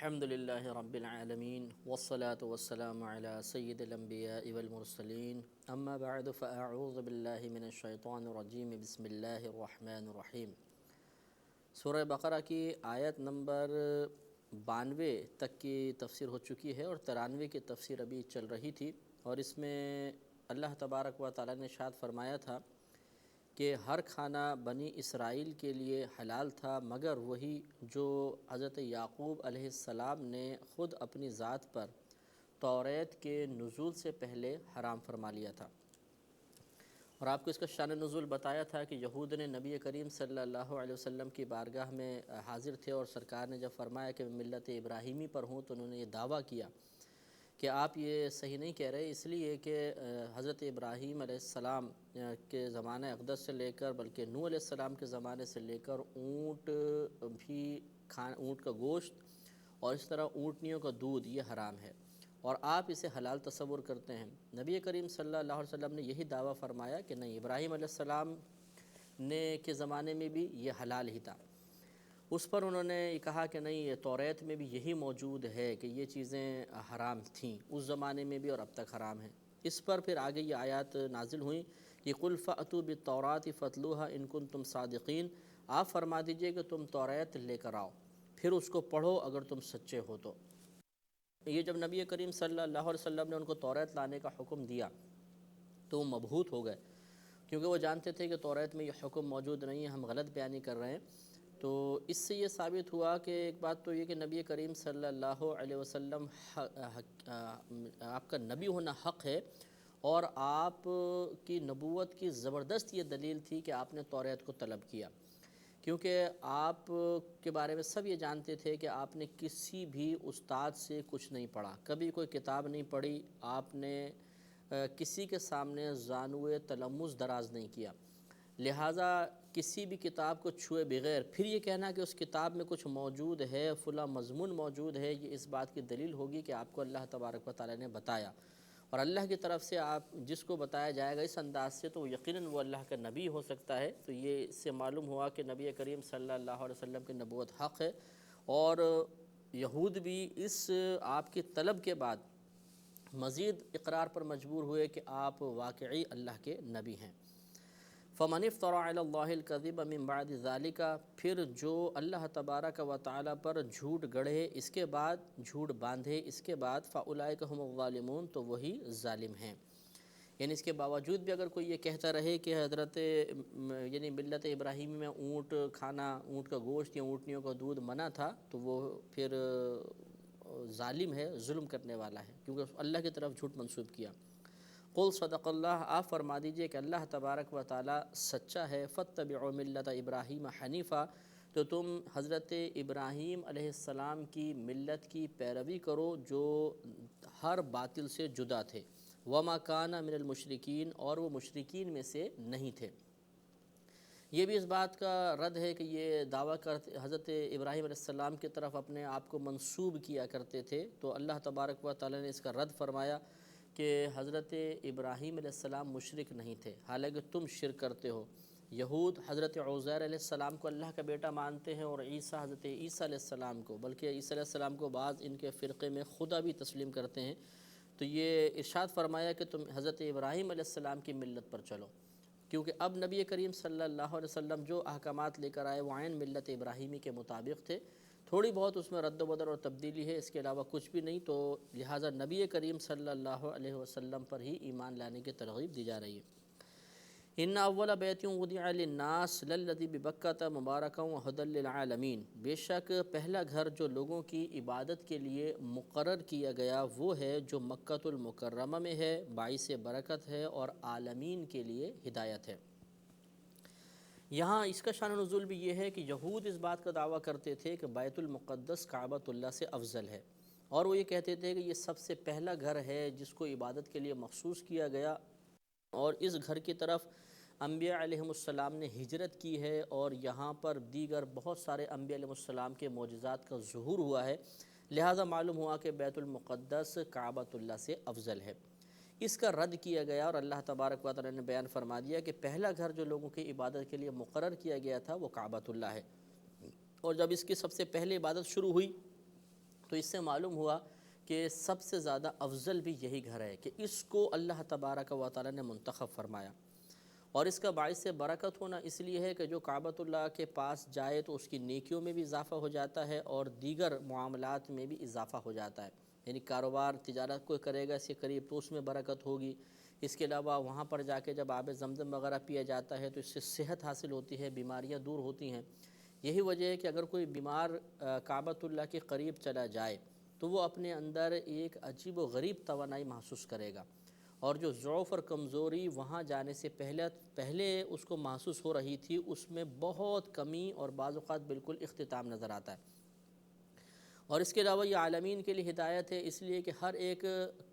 الحمد لله رب العالمين والصلاة والسلام على سيد الأنبياء والمرسلين أما بعد فأعوذ بالله من الشيطان الرجيم بسم الله الرحمن الرحيم۔ سورہ بقرہ کی آیت نمبر 92 تک کی تفسیر ہو چکی ہے اور 93 کی تفسیر ابھی چل رہی تھی، اور اس میں اللہ تبارک و تعالی نے ارشاد فرمایا تھا کہ ہر کھانا بنی اسرائیل کے لیے حلال تھا مگر وہی جو حضرت یعقوب علیہ السلام نے خود اپنی ذات پر توریت کے نزول سے پہلے حرام فرما لیا تھا۔ اور آپ کو اس کا شان نزول بتایا تھا کہ یہود نے نبی کریم صلی اللہ علیہ وسلم کی بارگاہ میں حاضر تھے، اور سرکار نے جب فرمایا کہ میں ملت ابراہیمی پر ہوں تو انہوں نے یہ دعویٰ کیا کہ آپ یہ صحیح نہیں کہہ رہے، اس لیے کہ حضرت ابراہیم علیہ السلام کے زمانہ اقدس سے لے کر بلکہ نوح علیہ السلام کے زمانے سے لے کر اونٹ کا گوشت اور اس طرح اونٹنیوں کا دودھ یہ حرام ہے، اور آپ اسے حلال تصور کرتے ہیں۔ نبی کریم صلی اللہ علیہ وسلم نے یہی دعویٰ فرمایا کہ نہیں، ابراہیم علیہ السلام کے زمانے میں بھی یہ حلال ہی تھا۔ اس پر انہوں نے کہا کہ نہیں، یہ توریت میں بھی یہی موجود ہے کہ یہ چیزیں حرام تھیں اس زمانے میں بھی اور اب تک حرام ہیں۔ اس پر پھر آگے یہ آیات نازل ہوئیں کہ قُلْ فَأْتُوا بِالتَّوْرَاةِ فَاتْلُوهَا إِن كُنتُمْ صَادِقِينَ، آپ فرما دیجئے کہ تم توریت لے کر آؤ، پھر اس کو پڑھو اگر تم سچے ہو تو۔ یہ جب نبی کریم صلی اللہ علیہ وسلم نے ان کو توریت لانے کا حکم دیا تو وہ مبہوت ہو گئے، کیونکہ وہ جانتے تھے کہ توریت میں یہ حکم موجود نہیں ہے، ہم غلط بیانی کر رہے ہیں۔ تو اس سے یہ ثابت ہوا کہ ایک بات تو یہ کہ نبی کریم صلی اللہ علیہ وسلم آپ کا نبی ہونا حق ہے، اور آپ کی نبوت کی زبردست یہ دلیل تھی کہ آپ نے توریت کو طلب کیا، کیونکہ آپ کے بارے میں سب یہ جانتے تھے کہ آپ نے کسی بھی استاد سے کچھ نہیں پڑھا، کبھی کوئی کتاب نہیں پڑھی، آپ نے کسی کے سامنے زانوئے تلمس دراز نہیں کیا، لہٰذا کسی بھی کتاب کو چھوئے بغیر پھر یہ کہنا کہ اس کتاب میں کچھ موجود ہے، فلاں مضمون موجود ہے، یہ اس بات کی دلیل ہوگی کہ آپ کو اللہ تبارک و تعالی نے بتایا، اور اللہ کی طرف سے آپ جس کو بتایا جائے گا اس انداز سے تو یقیناً وہ اللہ کا نبی ہو سکتا ہے۔ تو یہ اس سے معلوم ہوا کہ نبی کریم صلی اللہ علیہ وسلم کی نبوت حق ہے، اور یہود بھی اس آپ کی طلب کے بعد مزید اقرار پر مجبور ہوئے کہ آپ واقعی اللہ کے نبی ہیں۔ فَمَنِ افْتَرَىٰ عَلَى اللَّهِ الْكَذِبَ مِن بَعْدِ ذَلِكَ، پھر جو اللہ تبارک و تعالیٰ پر جھوٹ گڑھے اس کے بعد، جھوٹ باندھے اس کے بعد، فَأُولَٰئِكَ هُمُ الظَّالِمُونَ، تو وہی ظالم ہیں۔ یعنی اس کے باوجود بھی اگر کوئی یہ کہتا رہے کہ حضرت یعنی ملت ابراہیمی میں اونٹ کھانا، اونٹ کا گوشت یا اونٹنیوں کا دودھ منع تھا، تو وہ پھر ظالم ہے، ظلم کرنے والا ہے، کیونکہ اللہ کی طرف جھوٹ منسوب کیا۔ قل صدق اللہ، آپ فرما دیجئے کہ اللہ تبارک و تعالی سچا ہے۔ فاتبعوا ملت ابراہیم حنیفا، تو تم حضرت ابراہیم علیہ السلام کی ملت کی پیروی کرو جو ہر باطل سے جدا تھے، وما کان من المشرکین، اور وہ مشرکین میں سے نہیں تھے۔ یہ بھی اس بات کا رد ہے کہ یہ دعویٰ کرتے حضرت ابراہیم علیہ السلام کی طرف اپنے آپ کو منسوب کیا کرتے تھے، تو اللہ تبارک و تعالی نے اس کا رد فرمایا کہ حضرت ابراہیم علیہ السلام مشرک نہیں تھے، حالانکہ تم شرک کرتے ہو۔ یہود حضرت عزیر علیہ السلام کو اللہ کا بیٹا مانتے ہیں، اور حضرت عیسیٰ علیہ السلام کو، بلکہ عیسیٰ علیہ السلام کو بعض ان کے فرقے میں خدا بھی تسلیم کرتے ہیں۔ تو یہ ارشاد فرمایا کہ تم حضرت ابراہیم علیہ السلام کی ملت پر چلو، کیونکہ اب نبی کریم صلی اللہ علیہ وسلم جو احکامات لے کر آئے وہ عین ملت ابراہیمی کے مطابق تھے، تھوڑی بہت اس میں رد و بدل اور تبدیلی ہے، اس کے علاوہ کچھ بھی نہیں، تو لہٰذا نبی کریم صلی اللہ علیہ وسلم پر ہی ایمان لانے کی ترغیب دی جا رہی ہے۔ ان اول بیت وضع للناس للذی ببکۃ مبارکا وہدی للعالمین، بے شک پہلا گھر جو لوگوں کی عبادت کے لیے مقرر کیا گیا وہ ہے جو مکۃ المکرمہ میں ہے، باعث برکت ہے اور عالمین کے لیے ہدایت ہے۔ یہاں اس کا شان نزول بھی یہ ہے کہ یہود اس بات کا دعویٰ کرتے تھے کہ بیت المقدس کعبۃ اللہ سے افضل ہے، اور وہ یہ کہتے تھے کہ یہ سب سے پہلا گھر ہے جس کو عبادت کے لیے مخصوص کیا گیا، اور اس گھر کی طرف انبیاء علیہ السلام نے ہجرت کی ہے، اور یہاں پر دیگر بہت سارے انبیاء علیہ السلام کے معجزات کا ظہور ہوا ہے، لہٰذا معلوم ہوا کہ بیت المقدس کعبۃ اللہ سے افضل ہے۔ اس کا رد کیا گیا، اور اللہ تبارک و تعالی نے بیان فرما دیا کہ پہلا گھر جو لوگوں کی عبادت کے لیے مقرر کیا گیا تھا وہ کعبۃ اللہ ہے، اور جب اس کی سب سے پہلے عبادت شروع ہوئی تو اس سے معلوم ہوا کہ سب سے زیادہ افضل بھی یہی گھر ہے کہ اس کو اللہ تبارک و تعالی نے منتخب فرمایا، اور اس کا باعث برکت ہونا اس لیے ہے کہ جو کعبۃ اللہ کے پاس جائے تو اس کی نیکیوں میں بھی اضافہ ہو جاتا ہے اور دیگر معاملات میں بھی اضافہ ہو جاتا ہے، یعنی کاروبار تجارت کوئی کرے گا اس کے قریب تو اس میں برکت ہوگی۔ اس کے علاوہ وہاں پر جا کے جب آب زمزم وغیرہ پیا جاتا ہے تو اس سے صحت حاصل ہوتی ہے، بیماریاں دور ہوتی ہیں۔ یہی وجہ ہے کہ اگر کوئی بیمار کعبۃ اللہ کے قریب چلا جائے تو وہ اپنے اندر ایک عجیب و غریب توانائی محسوس کرے گا، اور جو ضعف اور کمزوری وہاں جانے سے پہلے اس کو محسوس ہو رہی تھی اس میں بہت کمی اور بعض اوقات بالکل اختتام نظر آتا ہے۔ اور اس کے علاوہ یہ عالمین کے لیے ہدایت ہے، اس لیے کہ ہر ایک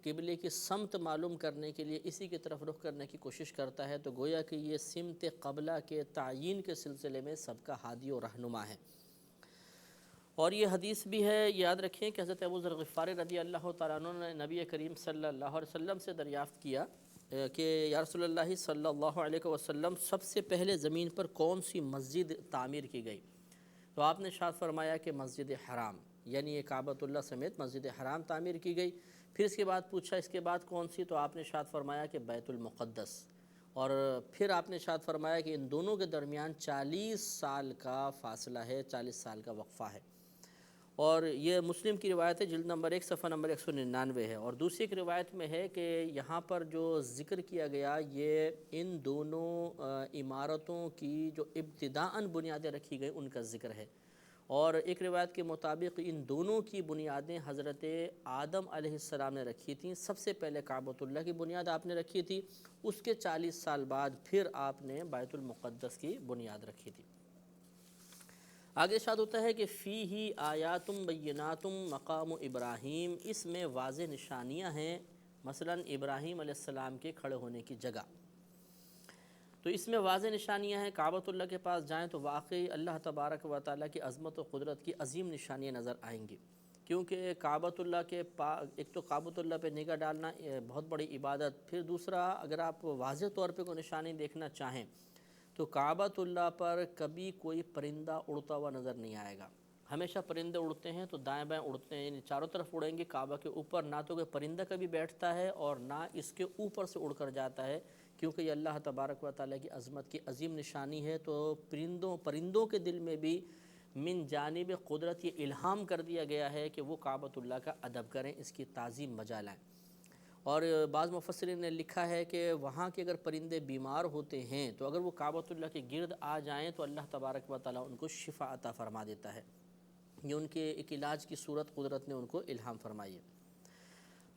قبلے کی سمت معلوم کرنے کے لیے اسی کی طرف رخ کرنے کی کوشش کرتا ہے، تو گویا کہ یہ سمت قبلہ کے تعیین کے سلسلے میں سب کا ہادی و رہنما ہے۔ اور یہ حدیث بھی ہے، یاد رکھیں کہ حضرت ابو ذر غفاری رضی اللہ تعالیٰ عنہ نے نبی کریم صلی اللہ علیہ وسلم سے دریافت کیا کہ یا رسول اللہ صلی اللہ علیہ وسلم سب سے پہلے زمین پر کون سی مسجد تعمیر کی گئی؟ تو آپ نے ارشاد فرمایا کہ مسجد حرام، یعنی یہ کعبۃ اللہ سمیت مسجد حرام تعمیر کی گئی۔ پھر اس کے بعد پوچھا اس کے بعد کون سی؟ تو آپ نے ارشاد فرمایا کہ بیت المقدس، اور پھر آپ نے ارشاد فرمایا کہ ان دونوں کے درمیان 40 سال کا فاصلہ ہے، 40 سال کا وقفہ ہے۔ اور یہ مسلم کی روایت ہے، جلد نمبر 1 صفحہ نمبر 199 ہے، اور دوسری ایک روایت میں ہے کہ یہاں پر جو ذکر کیا گیا یہ ان دونوں عمارتوں کی جو ابتداءً بنیادیں رکھی گئی ان کا ذکر ہے، اور ایک روایت کے مطابق ان دونوں کی بنیادیں حضرت آدم علیہ السلام نے رکھی تھیں۔ سب سے پہلے کعبۃ اللہ کی بنیاد آپ نے رکھی تھی، اس کے 40 سال بعد پھر آپ نے بیت المقدس کی بنیاد رکھی تھی۔ آگے ارشاد ہوتا ہے کہ فیہ آیات بینات مقام ابراہیم، اس میں واضح نشانیاں ہیں، مثلا ابراہیم علیہ السلام کے کھڑے ہونے کی جگہ۔ تو اس میں واضح نشانیاں ہیں، کعبۃ اللہ کے پاس جائیں تو واقعی اللہ تبارک و تعالیٰ کی عظمت و قدرت کی عظیم نشانیاں نظر آئیں گی، کیونکہ کعبۃ اللہ کے ایک تو کعبۃ اللہ پہ نگاہ ڈالنا بہت بڑی عبادت، پھر دوسرا اگر آپ واضح طور پہ کوئی نشانی دیکھنا چاہیں تو کعبۃ اللہ پر کبھی کوئی پرندہ اڑتا ہوا نظر نہیں آئے گا۔ ہمیشہ پرندے اڑتے ہیں تو دائیں بائیں اڑتے ہیں، یعنی چاروں طرف اڑیں گے، کعبہ کے اوپر نہ تو کوئی پرندہ کبھی بیٹھتا ہے اور نہ اس کے اوپر سے اڑ کر جاتا ہے، کیونکہ یہ اللہ تبارک و تعالیٰ کی عظمت کی عظیم نشانی ہے۔ تو پرندوں کے دل میں بھی من جانب قدرت یہ الہام کر دیا گیا ہے کہ وہ کعبۃ اللہ کا ادب کریں، اس کی تعظیم بجا لائیں۔ اور بعض مفسرین نے لکھا ہے کہ وہاں کے اگر پرندے بیمار ہوتے ہیں تو اگر وہ کعبۃ اللہ کے گرد آ جائیں تو اللہ تبارک و تعالیٰ ان کو شفا عطا فرما دیتا ہے، یہ ان کے ایک علاج کی صورت قدرت نے ان کو الہام فرمائی ہے۔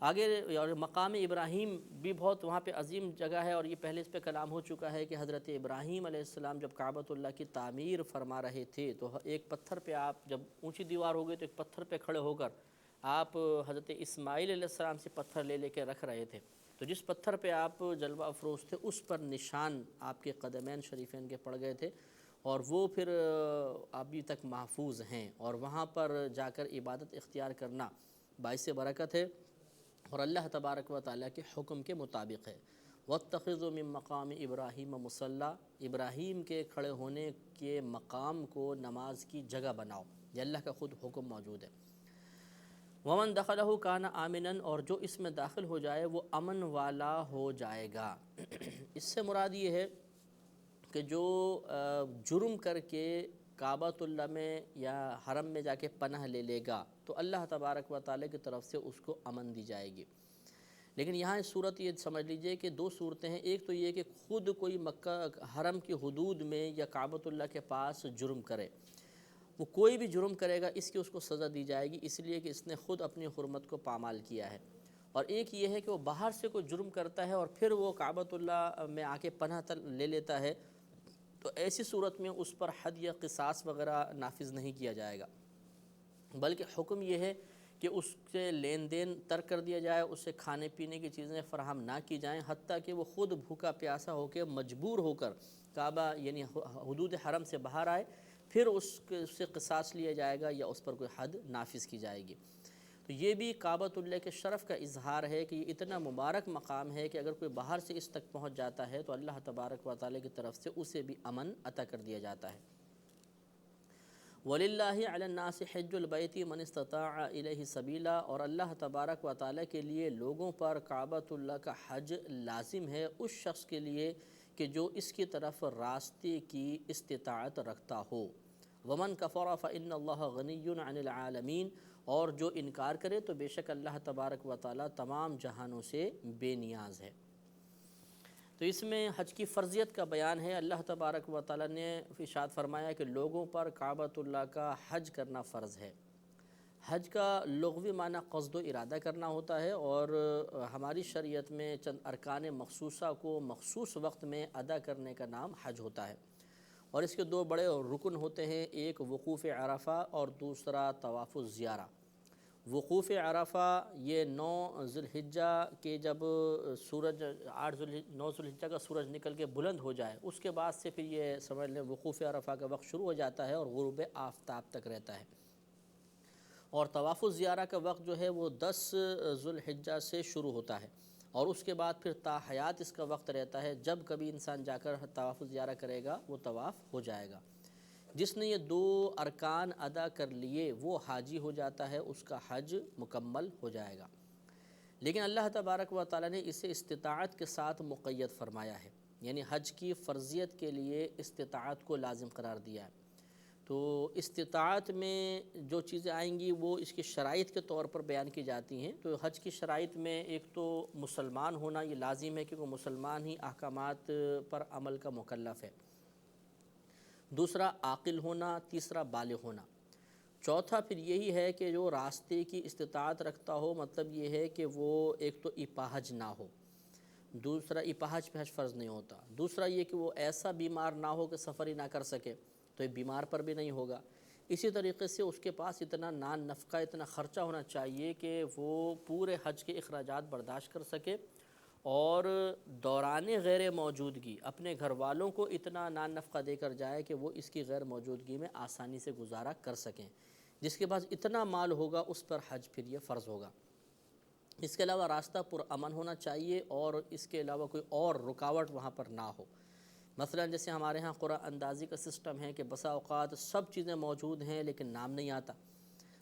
آگے اور مقام ابراہیم بھی بہت وہاں پہ عظیم جگہ ہے، اور یہ پہلے اس پہ کلام ہو چکا ہے کہ حضرت ابراہیم علیہ السلام جب کعبۃ اللہ کی تعمیر فرما رہے تھے تو ایک پتھر پہ آپ جب اونچی دیوار ہو گئی تو ایک پتھر پہ کھڑے ہو کر آپ حضرت اسماعیل علیہ السلام سے پتھر لے کے رکھ رہے تھے، تو جس پتھر پہ آپ جلوہ افروز تھے اس پر نشان آپ کے قدمین شریفین کے پڑ گئے تھے، اور وہ پھر ابھی تک محفوظ ہیں، اور وہاں پر جا کر عبادت اختیار کرنا باعث برکت ہے اور اللہ تبارک و تعالیٰ کے حکم کے مطابق ہے۔ وَاتَّخِذُوا مِن مَّقَامِ إِبْرَاهِيمَ مُصَلًّى، ابراہیم کے کھڑے ہونے کے مقام کو نماز کی جگہ بناؤ، یہ اللہ کا خود حکم موجود ہے۔ وَمَن دَخَلَهُ كَانَ آمِنًا، اور جو اس میں داخل ہو جائے وہ امن والا ہو جائے گا۔ اس سے مراد یہ ہے کہ جو جرم کر کے کعبۃ اللہ میں یا حرم میں جا کے پناہ لے لے گا تو اللہ تبارک و تعالیٰ کی طرف سے اس کو امن دی جائے گی۔ لیکن یہاں اس صورت یہ سمجھ لیجئے کہ دو صورتیں ہیں، ایک تو یہ کہ خود کوئی مکہ حرم کی حدود میں یا کعبۃ اللہ کے پاس جرم کرے، وہ کوئی بھی جرم کرے گا اس کی اس کو سزا دی جائے گی، اس لیے کہ اس نے خود اپنی حرمت کو پامال کیا ہے۔ اور ایک یہ ہے کہ وہ باہر سے کوئی جرم کرتا ہے اور پھر وہ کعبۃ اللہ میں آ کے پناہ لے لیتا ہے، تو ایسی صورت میں اس پر حد یا قصاص وغیرہ نافذ نہیں کیا جائے گا، بلکہ حکم یہ ہے کہ اس سے لین دین ترک کر دیا جائے، اس سے کھانے پینے کی چیزیں فراہم نہ کی جائیں، حتیٰ کہ وہ خود بھوکا پیاسا ہو کے مجبور ہو کر کعبہ یعنی حدود حرم سے باہر آئے، پھر اس سے قصاص لیا جائے گا یا اس پر کوئی حد نافذ کی جائے گی۔ تو یہ بھی کعبۃ اللہ کے شرف کا اظہار ہے کہ یہ اتنا مبارک مقام ہے کہ اگر کوئی باہر سے اس تک پہنچ جاتا ہے تو اللہ تبارک و تعالیٰ کی طرف سے اسے بھی امن عطا کر دیا جاتا ہے۔ وَلِلَّهِ عَلَى النَّاسِ حِجُّ الْبَيْتِ مَنِ اسْتَطَاعَ إِلَيْهِ سَبِيلًا، اور اللہ تبارک و تعالیٰ کے لیے لوگوں پر کعبۃ اللہ کا حج لازم ہے اس شخص کے لیے کہ جو اس کی طرف راستے کی استطاعت رکھتا ہو۔ وَمَنْ كَفَرَ فَإِنَّ اللَّهَ غَنِيٌّ عَنِ الْعَالَمِينَ، اور جو انکار کرے تو بے شک اللہ تبارک و تعالیٰ تمام جہانوں سے بے نیاز ہے۔ تو اس میں حج کی فرضیت کا بیان ہے۔ اللہ تبارک و تعالیٰ نے ارشاد فرمایا کہ لوگوں پر کعبۃ اللہ کا حج کرنا فرض ہے۔ حج کا لغوی معنی قصد و ارادہ کرنا ہوتا ہے، اور ہماری شریعت میں چند ارکان مخصوصہ کو مخصوص وقت میں ادا کرنے کا نام حج ہوتا ہے، اور اس کے دو بڑے رکن ہوتے ہیں، ایک وقوف عرفہ اور دوسرا طواف الزیارہ۔ وقوف عرفہ یہ 9 ذی الحجہ کے جب سورج 9 ذی الحجہ کا سورج نکل کے بلند ہو جائے اس کے بعد سے پھر یہ سمجھ لیں وقوف عرفہ کا وقت شروع ہو جاتا ہے اور غروب آفتاب تک رہتا ہے۔ اور طواف الزیارہ کا وقت جو ہے وہ 10 ذی الحجہ سے شروع ہوتا ہے، اور اس کے بعد پھر تا حیات اس کا وقت رہتا ہے، جب کبھی انسان جا کر طواف الزیارہ کرے گا وہ طواف ہو جائے گا۔ جس نے یہ 2 ارکان ادا کر لیے وہ حاجی ہو جاتا ہے، اس کا حج مکمل ہو جائے گا۔ لیکن اللہ تبارک و تعالیٰ نے اسے استطاعت کے ساتھ مقید فرمایا ہے، یعنی حج کی فرضیت کے لیے استطاعت کو لازم قرار دیا ہے۔ تو استطاعت میں جو چیزیں آئیں گی وہ اس کی شرائط کے طور پر بیان کی جاتی ہیں۔ تو حج کی شرائط میں ایک تو مسلمان ہونا یہ لازم ہے، کیونکہ مسلمان ہی احکامات پر عمل کا مکلف ہے۔ دوسرا عاقل ہونا، تیسرا بالغ ہونا، چوتھا پھر یہی ہے کہ جو راستے کی استطاعت رکھتا ہو، مطلب یہ ہے کہ وہ ایک تو اپاہج نہ ہو، دوسرا اپاہج پہ حج فرض نہیں ہوتا، دوسرا یہ کہ وہ ایسا بیمار نہ ہو کہ سفر ہی نہ کر سکے، تو یہ بیمار پر بھی نہیں ہوگا۔ اسی طریقے سے اس کے پاس اتنا نان نفقہ، اتنا خرچہ ہونا چاہیے کہ وہ پورے حج کے اخراجات برداشت کر سکے، اور دوران غیر موجودگی اپنے گھر والوں کو اتنا نان نفقہ دے کر جائے کہ وہ اس کی غیر موجودگی میں آسانی سے گزارا کر سکیں۔ جس کے پاس اتنا مال ہوگا اس پر حج پھر یہ فرض ہوگا۔ اس کے علاوہ راستہ پرامن ہونا چاہیے، اور اس کے علاوہ کوئی اور رکاوٹ وہاں پر نہ ہو۔ مثلا جیسے ہمارے ہاں قرعہ اندازی کا سسٹم ہے کہ بسا اوقات سب چیزیں موجود ہیں لیکن نام نہیں آتا،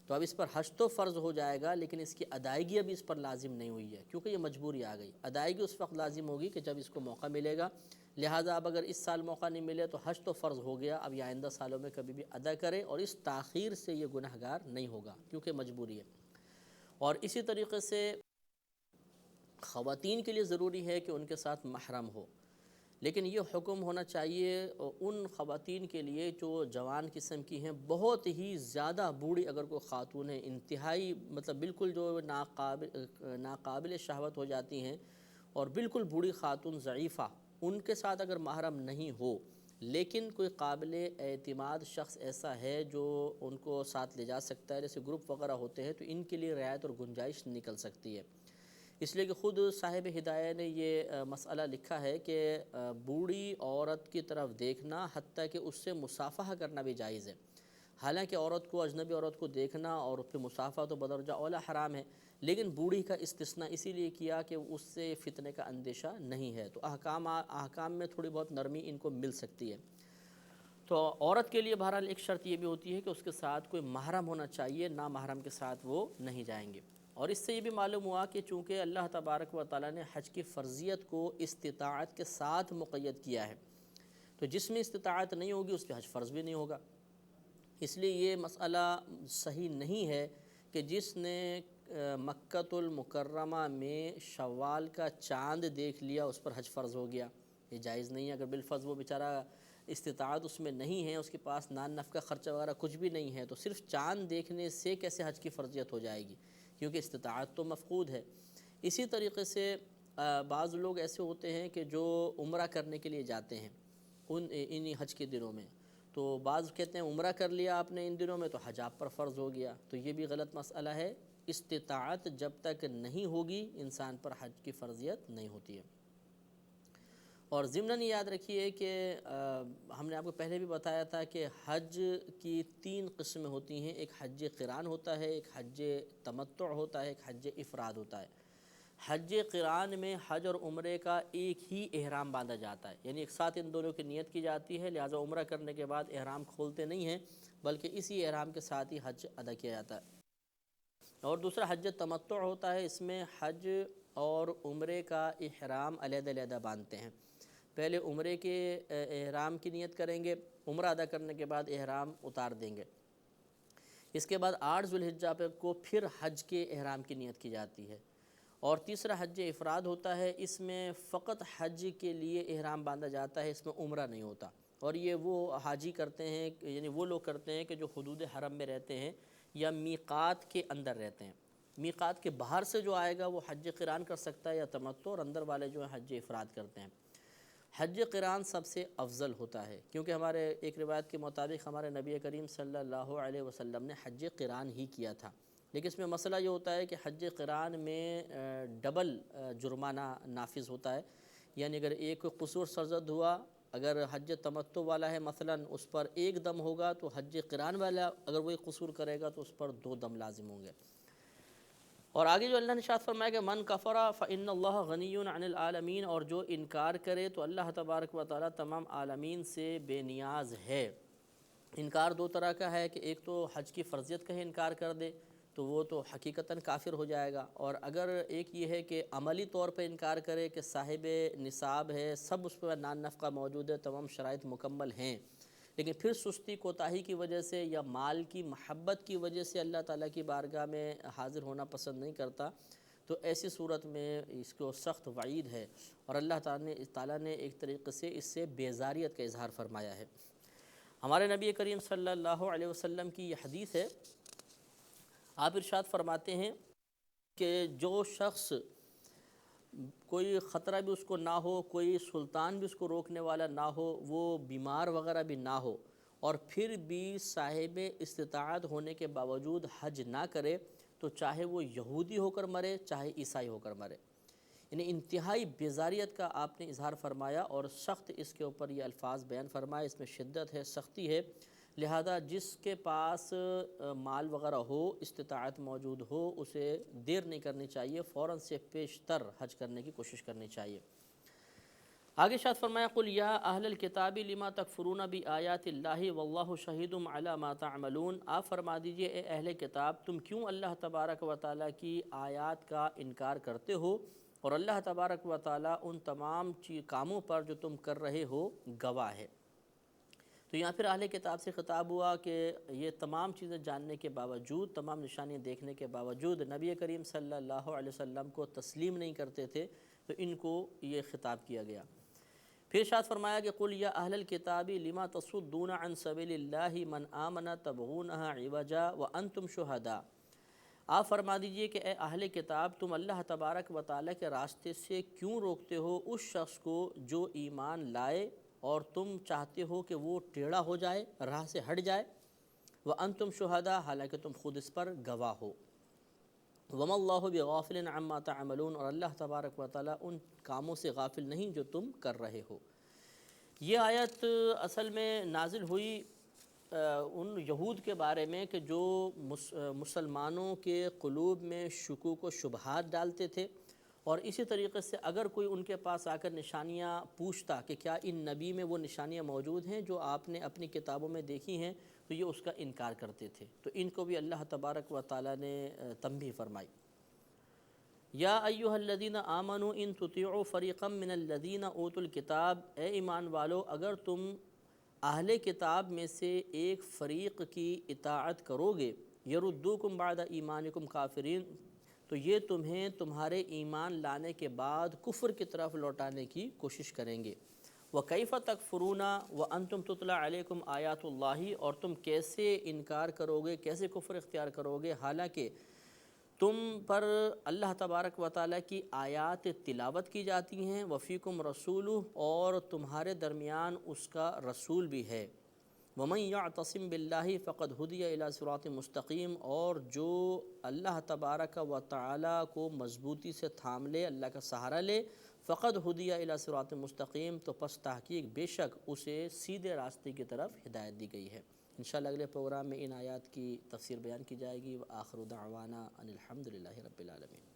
تو اب اس پر حج تو فرض ہو جائے گا لیکن اس کی ادائیگی ابھی اس پر لازم نہیں ہوئی ہے، کیونکہ یہ مجبوری آ گئی۔ ادائیگی اس وقت لازم ہوگی کہ جب اس کو موقع ملے گا، لہٰذا اب اگر اس سال موقع نہیں ملے تو حج تو فرض ہو گیا، اب یہ آئندہ سالوں میں کبھی بھی ادا کرے، اور اس تاخیر سے یہ گنہگار نہیں ہوگا کیونکہ مجبوری ہے۔ اور اسی طریقے سے خواتین کے لیے ضروری ہے کہ ان کے ساتھ محرم ہو، لیکن یہ حکم ہونا چاہیے ان خواتین کے لیے جو جوان قسم کی ہیں، بہت ہی زیادہ بوڑھی اگر کوئی خاتون ہے، انتہائی مطلب بالکل جو ناقابل شہوت ہو جاتی ہیں، اور بالکل بوڑھی خاتون ضعیفہ، ان کے ساتھ اگر محرم نہیں ہو لیکن کوئی قابل اعتماد شخص ایسا ہے جو ان کو ساتھ لے جا سکتا ہے، جیسے گروپ وغیرہ ہوتے ہیں، تو ان کے لیے رعایت اور گنجائش نکل سکتی ہے۔ اس لیے کہ خود صاحب ہدایہ نے یہ مسئلہ لکھا ہے کہ بوڑھی عورت کی طرف دیکھنا حتیٰ کہ اس سے مصافحہ کرنا بھی جائز ہے۔ حالانکہ عورت کو، اجنبی عورت کو دیکھنا اور پھر مصافحہ تو بدرجہ اولیٰ حرام ہے، لیکن بوڑھی کا استثناء اسی لیے کیا کہ اس سے فتنے کا اندیشہ نہیں ہے، تو احکام میں تھوڑی بہت نرمی ان کو مل سکتی ہے۔ تو عورت کے لیے بہرحال ایک شرط یہ بھی ہوتی ہے کہ اس کے ساتھ کوئی محرم ہونا چاہیے، نامحرم کے ساتھ وہ نہیں جائیں گے۔ اور اس سے یہ بھی معلوم ہوا کہ چونکہ اللہ تبارک و تعالیٰ نے حج کی فرضیت کو استطاعت کے ساتھ مقید کیا ہے، تو جس میں استطاعت نہیں ہوگی اس پہ حج فرض بھی نہیں ہوگا۔ اس لیے یہ مسئلہ صحیح نہیں ہے کہ جس نے مکۃ المکرمہ میں شوال کا چاند دیکھ لیا اس پر حج فرض ہو گیا، یہ جائز نہیں ہے۔ اگر بالفرض وہ بیچارہ استطاعت اس میں نہیں ہے، اس کے پاس نان نفقہ خرچہ وغیرہ کچھ بھی نہیں ہے، تو صرف چاند دیکھنے سے کیسے حج کی فرضیت ہو جائے گی، کیونکہ استطاعت تو مفقود ہے۔ اسی طریقے سے بعض لوگ ایسے ہوتے ہیں کہ جو عمرہ کرنے کے لیے جاتے ہیں انہی حج کے دنوں میں، تو بعض کہتے ہیں عمرہ کر لیا آپ نے ان دنوں میں تو حج آپ پر فرض ہو گیا، تو یہ بھی غلط مسئلہ ہے۔ استطاعت جب تک نہیں ہوگی انسان پر حج کی فرضیت نہیں ہوتی ہے۔ اور ضمناً یاد رکھیے کہ ہم نے آپ کو پہلے بھی بتایا تھا کہ حج کی 3 قسمیں ہوتی ہیں، ایک حج قران ہوتا ہے، ایک حج تمتع ہوتا ہے، ایک حج افراد ہوتا ہے۔ حج قران میں حج اور عمرے کا ایک ہی احرام باندھا جاتا ہے، یعنی ایک ساتھ ان دونوں کی نیت کی جاتی ہے، لہٰذا عمرہ کرنے کے بعد احرام کھولتے نہیں ہیں، بلکہ اسی احرام کے ساتھ ہی حج ادا کیا جاتا ہے۔ اور دوسرا حج تمتع ہوتا ہے، اس میں حج اور عمرے کا احرام علیحدہ علیحدہ باندھتے ہیں۔ پہلے عمرے کے احرام کی نیت کریں گے، عمرہ ادا کرنے کے بعد احرام اتار دیں گے۔ اس کے بعد 8 ذو الحجہ کو پھر حج کے احرام کی نیت کی جاتی ہے۔ اور تیسرا حج افراد ہوتا ہے، اس میں فقط حج کے لیے احرام باندھا جاتا ہے، اس میں عمرہ نہیں ہوتا۔ اور یہ وہ حاجی کرتے ہیں، یعنی وہ لوگ کرتے ہیں کہ جو حدود حرم میں رہتے ہیں یا میقات کے اندر رہتے ہیں۔ میقات کے باہر سے جو آئے گا وہ حج قران کر سکتا ہے یا تمتع، اور اندر والے جو ہیں حج افراد کرتے ہیں۔ حج قران سب سے افضل ہوتا ہے، کیونکہ ہمارے ایک روایت کے مطابق ہمارے نبی کریم صلی اللہ علیہ وسلم نے حج قران ہی کیا تھا۔ لیکن اس میں مسئلہ یہ ہوتا ہے کہ حج قران میں ڈبل جرمانہ نافذ ہوتا ہے، یعنی اگر ایک قصور سرزد ہوا، اگر حج تمتع والا ہے مثلا اس پر 1 دم ہوگا، تو حج قران والا اگر وہی قصور کرے گا تو اس پر 2 دم لازم ہوں گے۔ اور آگے جو اللہ نے ارشاد فرمایا کہ من کفر فإن اللہ غنی عن العالمین، اور جو انکار کرے تو اللہ تبارک و تعالی تمام عالمین سے بے نیاز ہے۔ انکار 2 طرح کا ہے کہ ایک تو حج کی فرضیت کا ہی انکار کر دے تو وہ تو حقیقتاً کافر ہو جائے گا، اور اگر ایک یہ ہے کہ عملی طور پہ انکار کرے کہ صاحب نصاب ہے، سب اس پر نان نفقہ موجود ہے، تمام شرائط مکمل ہیں، لیکن پھر سستی کوتاہی کی وجہ سے یا مال کی محبت کی وجہ سے اللہ تعالیٰ کی بارگاہ میں حاضر ہونا پسند نہیں کرتا، تو ایسی صورت میں اس کو سخت وعید ہے، اور اللہ تعالیٰ نے ایک طریقے سے اس سے بیزاریت کا اظہار فرمایا ہے۔ ہمارے نبی کریم صلی اللہ علیہ وسلم کی یہ حدیث ہے، آپ ارشاد فرماتے ہیں کہ جو شخص کوئی خطرہ بھی اس کو نہ ہو، کوئی سلطان بھی اس کو روکنے والا نہ ہو، وہ بیمار وغیرہ بھی نہ ہو، اور پھر بھی صاحب استطاعت ہونے کے باوجود حج نہ کرے، تو چاہے وہ یہودی ہو کر مرے چاہے عیسائی ہو کر مرے۔ یعنی انتہائی بیزاریت کا آپ نے اظہار فرمایا، اور سخت اس کے اوپر یہ الفاظ بیان فرمائے، اس میں شدت ہے، سختی ہے، لہذا جس کے پاس مال وغیرہ ہو، استطاعت موجود ہو، اسے دیر نہیں کرنی چاہیے، فوراً سے پیشتر حج کرنے کی کوشش کرنی چاہیے۔ آگے ارشاد فرمایا قل یا اہل الکتاب لما تکفرون بآیات اللہ واللہ شہید علی ما تعملون، آپ فرما دیجئے اے اہل کتاب، تم کیوں اللہ تبارک و تعالیٰ کی آیات کا انکار کرتے ہو، اور اللہ تبارک و تعالیٰ ان تمام کاموں پر جو تم کر رہے ہو گواہ ہے۔ تو یہاں پھر اہل کتاب سے خطاب ہوا کہ یہ تمام چیزیں جاننے کے باوجود، تمام نشانیاں دیکھنے کے باوجود نبی کریم صلی اللہ علیہ وسلم کو تسلیم نہیں کرتے تھے، تو ان کو یہ خطاب کیا گیا۔ پھر ارشاد فرمایا کہ قل یا اہل الکتاب لما تصدون عن سبیل اللہ من آمن تبغونها عوجا وانتم شہداء، آپ فرما دیجئے کہ اے اہل کتاب، تم اللہ تبارک و تعالیٰ کے راستے سے کیوں روکتے ہو اس شخص کو جو ایمان لائے، اور تم چاہتے ہو کہ وہ ٹیڑھا ہو جائے، راہ سے ہٹ جائے، وانتم شہداء، حالانکہ تم خود اس پر گواہ ہو، وما اللہ بغافل عما تعملون، اور اللہ تبارک و تعالیٰ ان کاموں سے غافل نہیں جو تم کر رہے ہو۔ یہ آیت اصل میں نازل ہوئی ان یہود کے بارے میں کہ جو مسلمانوں کے قلوب میں شکوک و شبہات ڈالتے تھے، اور اسی طریقے سے اگر کوئی ان کے پاس آ کر نشانیاں پوچھتا کہ کیا ان نبی میں وہ نشانیاں موجود ہیں جو آپ نے اپنی کتابوں میں دیکھی ہیں، تو یہ اس کا انکار کرتے تھے، تو ان کو بھی اللہ تبارک و تعالیٰ نے تنبیہ فرمائی۔ یا ایہا الذین آمنوا ان تطیعوا فریقا من الذین اوتوا الکتاب، اے ایمان والو اگر تم اہل کتاب میں سے ایک فریق کی اطاعت کرو گے، یردوکم بعد ایمانکم کافرین، تو یہ تمہیں تمہارے ایمان لانے کے بعد کفر کی طرف لوٹانے کی کوشش کریں گے۔ وَكَيْفَ تَكْفُرُونَ وَأَنْتُمْ تُتْلَى عَلَيْكُمْ آیات اللہ، اور تم کیسے انکار کرو گے، کیسے کفر اختیار کرو گے، حالانکہ تم پر اللہ تبارک و تعالیٰ کی آیات تلاوت کی جاتی ہیں، وفیکم رسولہ، اور تمہارے درمیان اس کا رسول بھی ہے، ومن یعتصم باللہ فقد ہدی الی صراط مستقیم، اور جو اللہ تبارک و تعالیٰ کو مضبوطی سے تھام لے، اللہ کا سہارا لے، فقد ہدی الی صراط مستقیم، تو پس تحقیق بے شک اسے سیدھے راستے کی طرف ہدایت دی گئی ہے۔ انشاءاللہ اگلے پروگرام میں ان آیات کی تفسیر بیان کی جائے گی۔ وآخر دعوانا ان الحمدللہ رب العالمین۔